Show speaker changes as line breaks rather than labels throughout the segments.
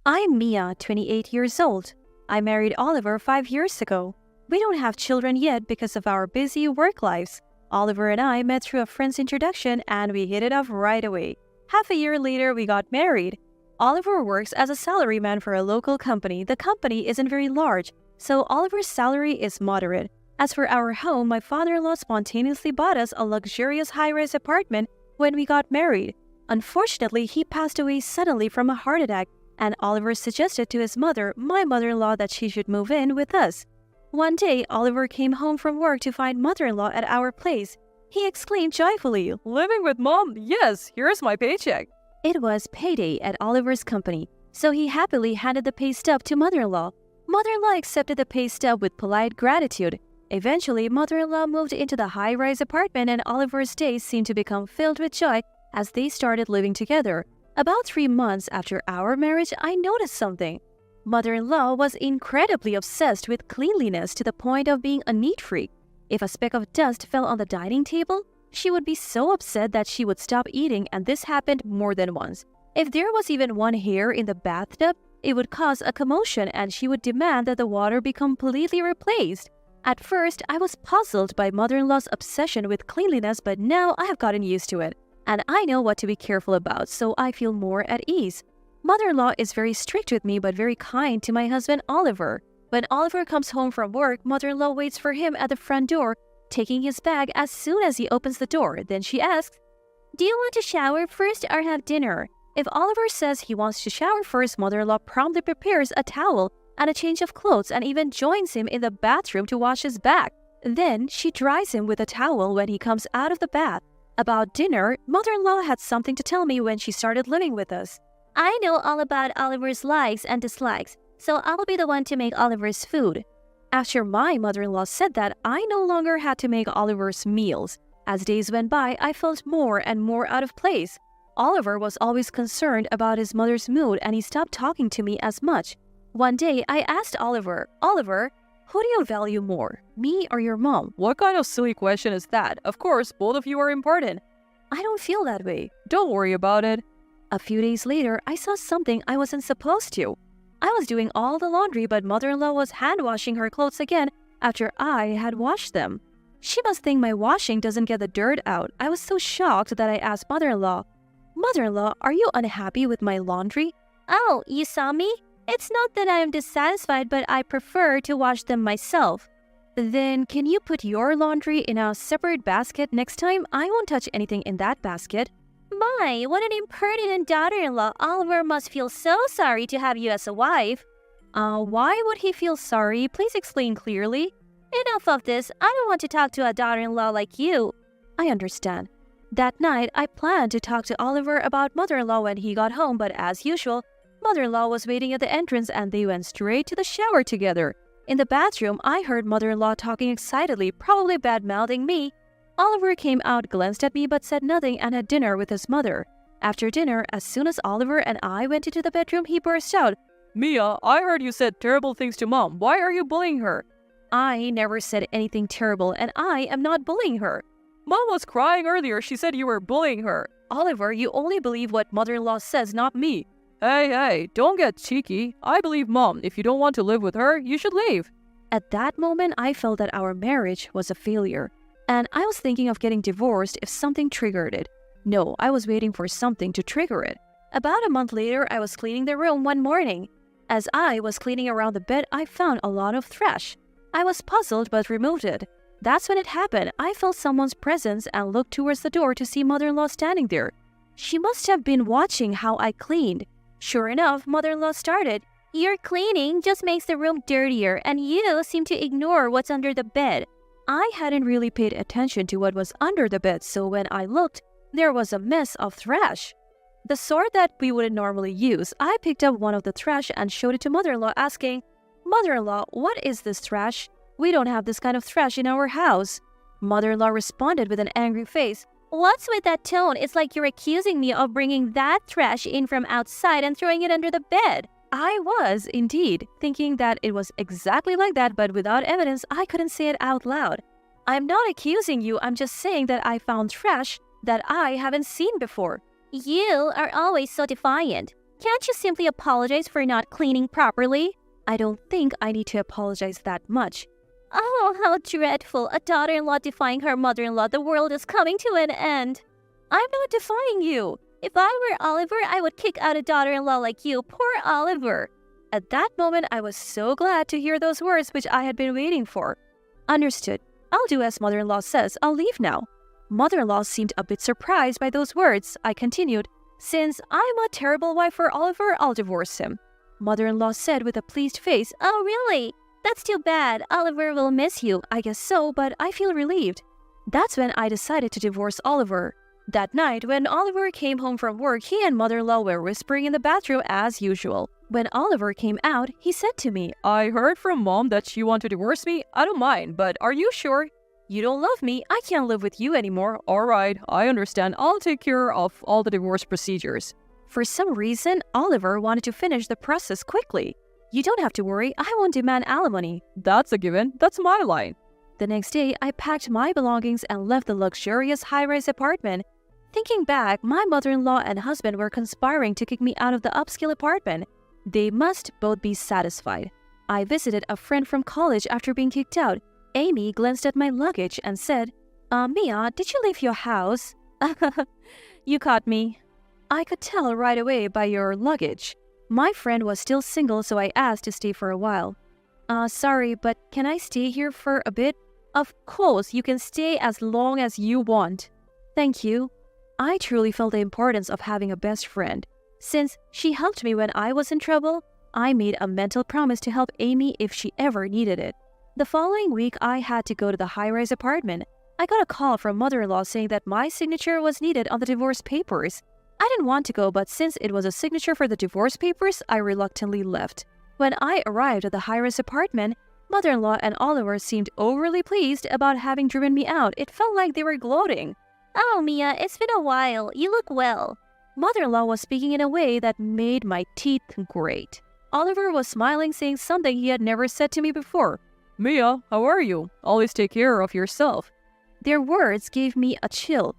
I'm Mia, 28 years old. I married Oliver 5 years ago. We don't have children yet because of our busy work lives. Oliver and I met through a friend's introduction and we hit it off right away. Half a year later, we got married. Oliver works as a salaryman for a local company. The company isn't very large, so Oliver's salary is moderate. As for our home, my father-in-law spontaneously bought us a luxurious high-rise apartment when we got married. Unfortunately, he passed away suddenly from a heart attack, and Oliver suggested to his mother, my mother-in-law, that she should move in with us. One day, Oliver came home from work to find mother-in-law at our place. He exclaimed joyfully,
"Living with Mom? Yes, here's my paycheck."
It was payday at Oliver's company, so he happily handed the pay stub to mother-in-law. Mother-in-law accepted the pay stub with polite gratitude. Eventually, mother-in-law moved into the high-rise apartment and Oliver's days seemed to become filled with joy as they started living together. About 3 months after our marriage, I noticed something. Mother-in-law was incredibly obsessed with cleanliness to the point of being a neat freak. If a speck of dust fell on the dining table, she would be so upset that she would stop eating, and this happened more than once. If there was even one hair in the bathtub, it would cause a commotion and she would demand that the water be completely replaced. At first, I was puzzled by mother-in-law's obsession with cleanliness, but now I have gotten used to it. And I know what to be careful about, so I feel more at ease. Mother-in-law is very strict with me but very kind to my husband Oliver. When Oliver comes home from work, mother-in-law waits for him at the front door, taking his bag as soon as he opens the door. Then she asks, "Do you want to shower first or have dinner?" If Oliver says he wants to shower first, mother-in-law promptly prepares a towel and a change of clothes and even joins him in the bathroom to wash his back. Then she dries him with a towel when he comes out of the bath. About dinner, mother-in-law had something to tell me when she started living with us. "I know all about Oliver's likes and dislikes, so I'll be the one to make Oliver's food." After my mother-in-law said that, I no longer had to make Oliver's meals. As days went by, I felt more and more out of place. Oliver was always concerned about his mother's mood and he stopped talking to me as much. One day, I asked Oliver, who do you value more, me or your mom?"
What kind of silly question is that? Of course, both of you are important.
"I don't feel that way."
Don't worry about it.
A few days later, I saw something I wasn't supposed to. I was doing all the laundry, but mother-in-law was hand-washing her clothes again after I had washed them. She must think my washing doesn't get the dirt out. I was so shocked that I asked mother-in-law, "Mother-in-law, are you unhappy with my laundry?" "Oh, you saw me? It's not that I am dissatisfied, but I prefer to wash them myself." "Then can you put your laundry in a separate basket next time? I won't touch anything in that basket." "My, what an impertinent daughter-in-law. Oliver must feel so sorry to have you as a wife." Why would he feel sorry? Please explain clearly." "Enough of this. I don't want to talk to a daughter-in-law like you." "I understand." That night, I planned to talk to Oliver about mother-in-law when he got home, but as usual, mother-in-law was waiting at the entrance and they went straight to the shower together. In the bathroom, I heard mother-in-law talking excitedly, probably bad-mouthing me. Oliver came out, glanced at me but said nothing and had dinner with his mother. After dinner, as soon as Oliver and I went into the bedroom, he burst out,
"Mia, I heard you said terrible things to Mom. Why are you bullying her?"
"I never said anything terrible and I am not bullying her."
"Mom was crying earlier. She said you were bullying her."
"Oliver, you only believe what mother-in-law says, not me."
Hey, don't get cheeky. I believe Mom. If you don't want to live with her, you should leave."
At that moment, I felt that our marriage was a failure, and I was thinking of getting divorced if something triggered it. No, I was waiting for something to trigger it. About a month later, I was cleaning the room one morning. As I was cleaning around the bed, I found a lot of trash. I was puzzled but removed it. That's when it happened. I felt someone's presence and looked towards the door to see mother-in-law standing there. She must have been watching how I cleaned. Sure enough, mother-in-law started, "Your cleaning just makes the room dirtier and you seem to ignore what's under the bed." I hadn't really paid attention to what was under the bed, so when I looked, there was a mess of trash. The sort that we wouldn't normally use. I picked up one of the trash and showed it to mother-in-law, asking, "Mother-in-law, what is this trash? We don't have this kind of trash in our house." Mother-in-law responded with an angry face, "What's with that tone? It's like you're accusing me of bringing that trash in from outside and throwing it under the bed." I was, indeed, thinking that it was exactly like that, but without evidence, I couldn't say it out loud. "I'm not accusing you, I'm just saying that I found trash that I haven't seen before." "You are always so defiant. Can't you simply apologize for not cleaning properly? I don't think I need to apologize that much. Oh, how dreadful. A daughter-in-law defying her mother-in-law. The world is coming to an end. I'm not defying you. If I were Oliver, I would kick out a daughter-in-law like you. Poor Oliver. At that moment, I was so glad to hear those words which I had been waiting for. Understood. I'll do as mother-in-law says. I'll leave now. Mother-in-law seemed a bit surprised by those words. I continued, since I'm a terrible wife for Oliver, I'll divorce him. Mother-in-law said with a pleased face, Oh, really? That's too bad. Oliver will miss you. I guess so, but I feel relieved. That's when I decided to divorce Oliver. That night, when Oliver came home from work, he and mother-in-law were whispering in the bathroom as usual. When Oliver came out, he said to me,
I heard from Mom that she wants to divorce me. I don't mind, but are you sure?
You don't love me. I can't live with you anymore.
Alright, I understand. I'll take care of all the divorce procedures.
For some reason, Oliver wanted to finish the process quickly. You don't have to worry. I won't demand alimony.
That's a given. That's my line.
The next day, I packed my belongings and left the luxurious high-rise apartment. Thinking back, my mother-in-law and husband were conspiring to kick me out of the upscale apartment. They must both be satisfied. I visited a friend from college after being kicked out. Amy glanced at my luggage and said, Mia, did you leave your house? You caught me. I could tell right away by your luggage. My friend was still single, so I asked to stay for a while. Sorry, but can I stay here for a bit? Of course, you can stay as long as you want. Thank you. I truly felt the importance of having a best friend. Since she helped me when I was in trouble, I made a mental promise to help Amy if she ever needed it. The following week, I had to go to the high-rise apartment. I got a call from mother-in-law saying that my signature was needed on the divorce papers. I didn't want to go, but since it was a signature for the divorce papers, I reluctantly left. When I arrived at the high-rise apartment, mother-in-law and Oliver seemed overly pleased about having driven me out. It felt like they were gloating. Oh, Mia, it's been a while. You look well. Mother-in-law was speaking in a way that made my teeth grate. Oliver was smiling, saying something he had never said to me before.
Mia, how are you? Always take care of yourself.
Their words gave me a chill.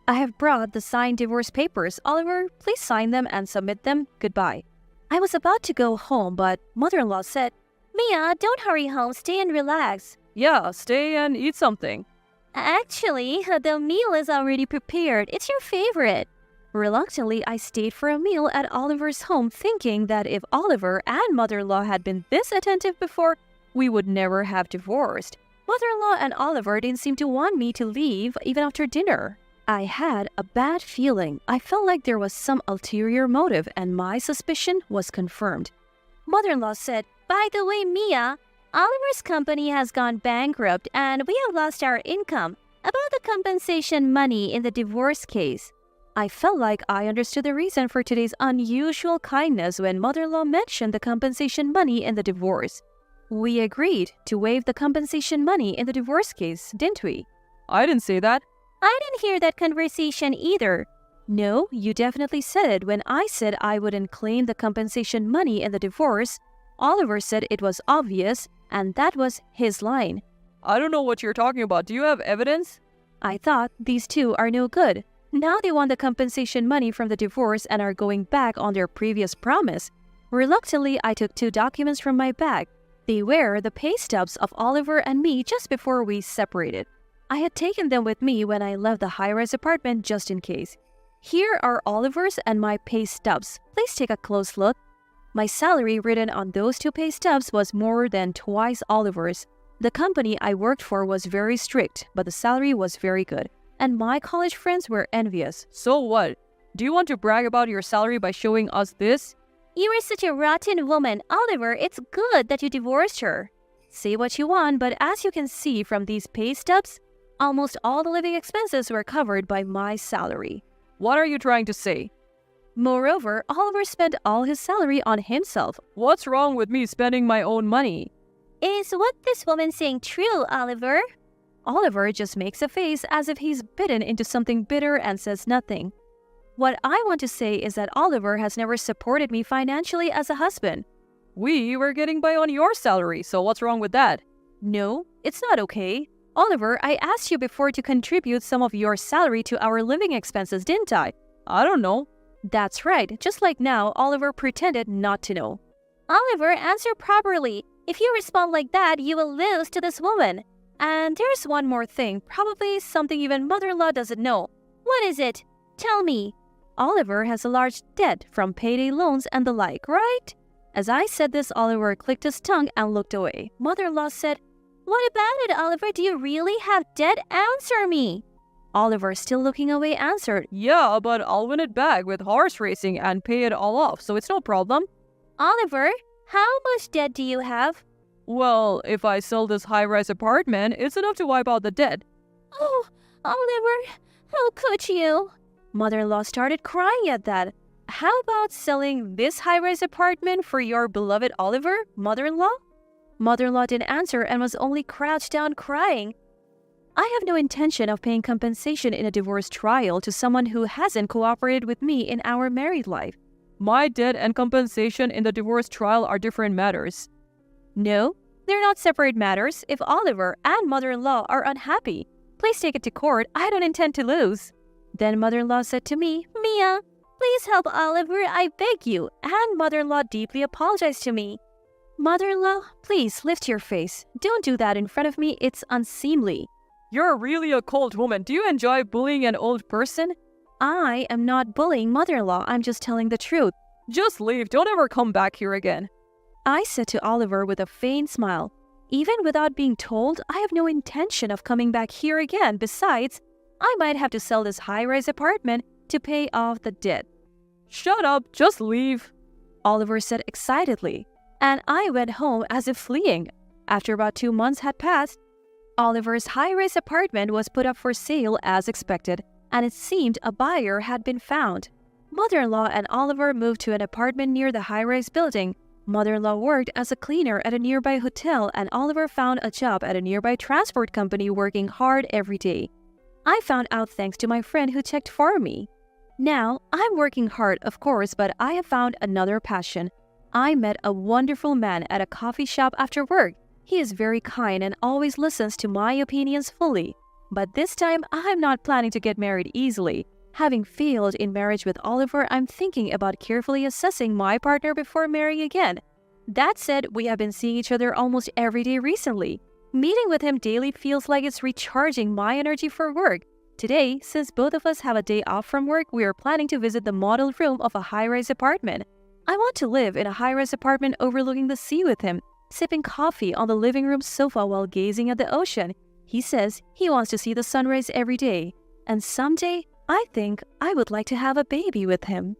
I have brought the signed divorce papers. Oliver, please sign them and submit them. Goodbye. I was about to go home, but mother-in-law said, Mia, don't hurry home. Stay and relax.
Yeah, stay and eat something.
Actually, the meal is already prepared. It's your favorite. Reluctantly, I stayed for a meal at Oliver's home, thinking that if Oliver and mother-in-law had been this attentive before, we would never have divorced. Mother-in-law and Oliver didn't seem to want me to leave even after dinner. I had a bad feeling. I felt like there was some ulterior motive, and my suspicion was confirmed. Mother-in-law said, By the way, Mia, Oliver's company has gone bankrupt and we have lost our income. About the compensation money in the divorce case. I felt like I understood the reason for today's unusual kindness when mother-in-law mentioned the compensation money in the divorce. We agreed to waive the compensation money in the divorce case, didn't we?
I didn't say that.
I didn't hear that conversation either. No, you definitely said it when I said I wouldn't claim the compensation money in the divorce. Oliver said it was obvious, and that was his line.
I don't know what you're talking about. Do you have evidence?
I thought these two are no good. Now they want the compensation money from the divorce and are going back on their previous promise. Reluctantly, I took 2 documents from my bag. They were the pay stubs of Oliver and me just before we separated. I had taken them with me when I left the high-rise apartment just in case. Here are Oliver's and my pay stubs. Please take a close look. My salary written on those 2 pay stubs was more than twice Oliver's. The company I worked for was very strict, but the salary was very good, and my college friends were envious.
So what? Do you want to brag about your salary by showing us this?
You are such a rotten woman, Oliver. It's good that you divorced her. Say what you want, but as you can see from these pay stubs, almost all the living expenses were covered by my salary.
What are you trying to say?
Moreover, Oliver spent all his salary on himself.
What's wrong with me spending my own money?
Is what this woman saying true, Oliver? Oliver just makes a face as if he's bitten into something bitter and says nothing. What I want to say is that Oliver has never supported me financially as a husband.
We were getting by on your salary, so what's wrong with that?
No, it's not okay. Oliver, I asked you before to contribute some of your salary to our living expenses, didn't I?
I don't know.
That's right, just like now, Oliver pretended not to know. Oliver, answer properly. If you respond like that, you will lose to this woman. And there's one more thing, probably something even mother-in-law doesn't know. What is it? Tell me. Oliver has a large debt from payday loans and the like, right? As I said this, Oliver clicked his tongue and looked away. Mother-in-law said, What about it, Oliver? Do you really have debt? Answer me. Oliver, still looking away, answered,
Yeah, but I'll win it back with horse racing and pay it all off, so it's no problem.
Oliver, how much debt do you have?
Well, if I sell this high-rise apartment, it's enough to wipe out the debt.
Oh, Oliver, how could you? Mother-in-law started crying at that. How about selling this high-rise apartment for your beloved Oliver, mother-in-law? Mother-in-law didn't answer and was only crouched down crying. I have no intention of paying compensation in a divorce trial to someone who hasn't cooperated with me in our married life.
My debt and compensation in the divorce trial are different matters.
No, they're not separate matters. If Oliver and mother-in-law are unhappy, please take it to court. I don't intend to lose. Then mother-in-law said to me, Mia, please help Oliver, I beg you. And mother-in-law deeply apologized to me. Mother-in-law, please lift your face. Don't do that in front of me. It's unseemly.
You're really a cold woman. Do you enjoy bullying an old person?
I am not bullying mother-in-law. I'm just telling the truth.
Just leave. Don't ever come back here again.
I said to Oliver with a faint smile, Even without being told, I have no intention of coming back here again. Besides, I might have to sell this high-rise apartment to pay off the debt.
Shut up. Just leave.
Oliver said excitedly, and I went home as if fleeing. After about 2 months had passed, Oliver's high-rise apartment was put up for sale as expected, and it seemed a buyer had been found. Mother-in-law and Oliver moved to an apartment near the high-rise building. Mother-in-law worked as a cleaner at a nearby hotel, and Oliver found a job at a nearby transport company working hard every day. I found out thanks to my friend who checked for me. Now, I'm working hard, of course, but I have found another passion. I met a wonderful man at a coffee shop after work. He is very kind and always listens to my opinions fully. But this time, I'm not planning to get married easily. Having failed in marriage with Oliver, I'm thinking about carefully assessing my partner before marrying again. That said, we have been seeing each other almost every day recently. Meeting with him daily feels like it's recharging my energy for work. Today, since both of us have a day off from work, we are planning to visit the model room of a high-rise apartment. I want to live in a high-rise apartment overlooking the sea with him, sipping coffee on the living room sofa while gazing at the ocean. He says he wants to see the sunrise every day. And someday, I think I would like to have a baby with him.